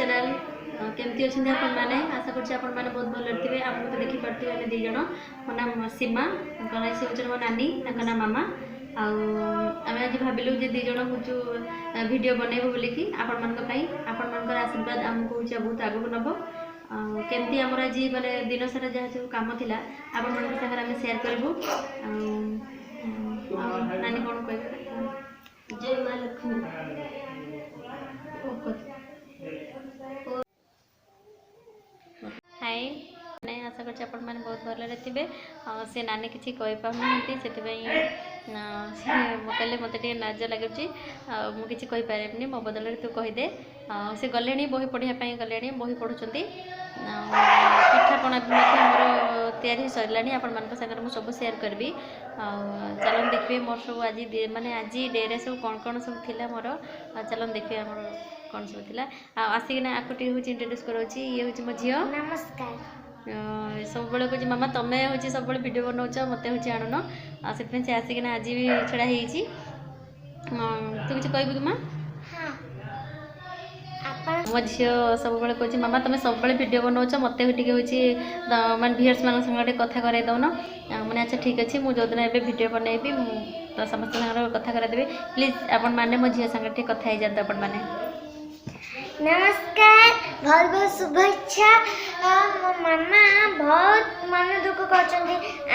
Channel केमती अच्छे आपण मैंने आशा कर बहुत भल थे आम तो देखी पारे आम दीज मो नाम सीमा से हूँ मो नानी ना मामा आम आज भाविलु दीज हूँ वीडियो बनइबू बोलिकी आपण मान आशीर्वाद आमको बहुत आगू नब केमती आमर आज माने दिन सारा जहाँ सब कम थी आपण मान आम सेयार करूँ नानी कौन कह जय माँ लक्ष्मी हाय नहीं आशा कर बहुत भल थे से नानी किसी कही पाना से कहले मत नाज लगे मुझे कहीपरि मो बदल तू कहीदे से गले बही पढ़ाई गले बही पढ़ुं पिठापणा भी मोर तैयारी सरला आपण मान सागर मुझे सब सेयार करी चलन देखिए मोर सब आज माने आज डे सब कौन कौन सब थी मोर चलन देखिए मोर कौन सब थी आसिकना आकुटी हूँ इंट्रोड्यूस करोची ये हूँ मो झी नमस्कार सब कहूँ मामा तुम्हें हूँ सब वीडियो बनाऊच मत हूँ आणुन से आसिकना आज भी छड़ा हो तू किसी कहबू कि माँ मो झी सब कहूँ मामा तुम सब वीडियो बनाऊच मत हूँ माने भियर्स मान संगे कथा कराई दौन मैंने अच्छा ठीक अच्छे मुझे जो दिन ए वीडियो बनइबी तो समस्त कथा करादेवी प्लीज आपण मैंने मो झी संगे कथा ही जाते आपण मैंने नमस्कार बहुत बहुत शुभेच्छा मो मामा बहुत मन दुख कर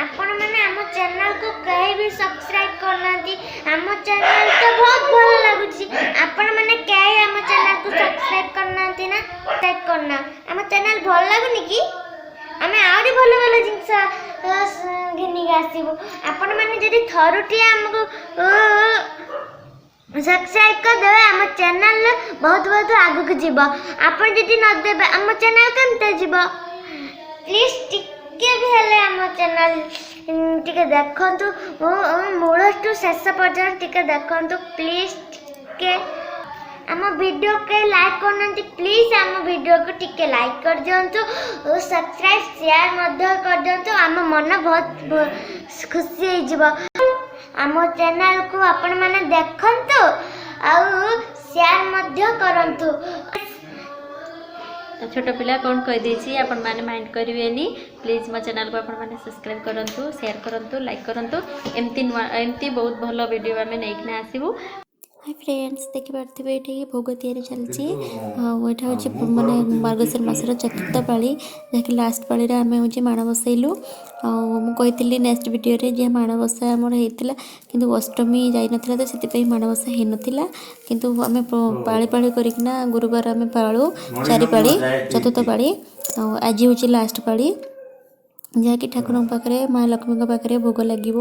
आपण मैंने आम चैनल को कहीं भी सब्सक्राइब करना आम चैनल तो बहुत भल लगुच आपण मैंने कहीं आम चैनल को सब्सक्राइब करना ना सब्सक्राइब करना आम चैनल भल लगुनि कि आम आहरी भल भल जिनस घिनिक आसबू आपण मैंने जदि थरुटी आमको सब्सक्राइब कर देवे आम चैनल बहुत बहुत आगु को जीव आपण जदि न देबे आम चैनल केमते जीव प्लीज टिके भी हेले आम चैनल टिके देखंतु मूल टू शेष पर्यंत टिके देखंतु प्लीज टिके आम वीडियो के लाइक करना प्लीज आम वीडियो को टिके लाइक कर दिंतु सब्सक्राइब शेयर मध्य कर दिंतु आम मन बहुत खुशी हो जीव आम चैनल को आपण माने देखंतु आउ शेयर मध्य करंतु छोट पिला कौन कहीदे आपण मैंने माइंड करेंगे प्लीज मो चैनल को आपण मैंने सब्सक्राइब करूँ शेयर करूँ लाइक करूँ एमती बहुत भल वीडियो आम नहीं आसबू हाय फ्रेंड्स देखिपे ये भोग तैयारी चलती यहाँ हूँ माने मार्गशीर मासर चतुर्थ पाली जहाँकि लास्ट पाली आम हूँ माण बसैलु मुझे नेक्स्ट वीडियो रे जहाँ माण बसा आमर होता कि अष्टमी जाई नथिला तो से माण बसा हो नाला किंतु आम पाली पाली करना गुरुवार आम पालू 4 पाली चतुर्थ पाली आज हूँ लास्ट पाली जहाँकि ठाकुर पाखे माँ लक्ष्मी पाखे भोग लगे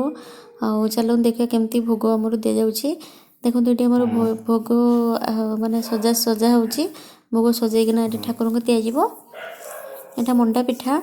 चलो देखिए केमती भोग आमर दि जाऊँगी देखो ये आम भोग माने सजा सजा हो भोग सजाइना ठाकुर को दिज्व यहाँ मंडा पिठा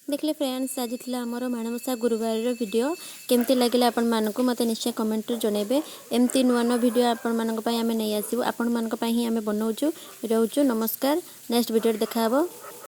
देखले फ्रेंड्स आज थी आमर माणबसा गुरुवार वीडियो केमती लगे आपण मानक मत निश्चय कमेंट जनइबे एमती नुआ नुआ वीडियो आपण मानक पई आमे नहीं आसीबू आपण मानक पई ही आमे बनाउछु रहउछु नमस्कार नेक्स्ट वीडियो देखा हबो।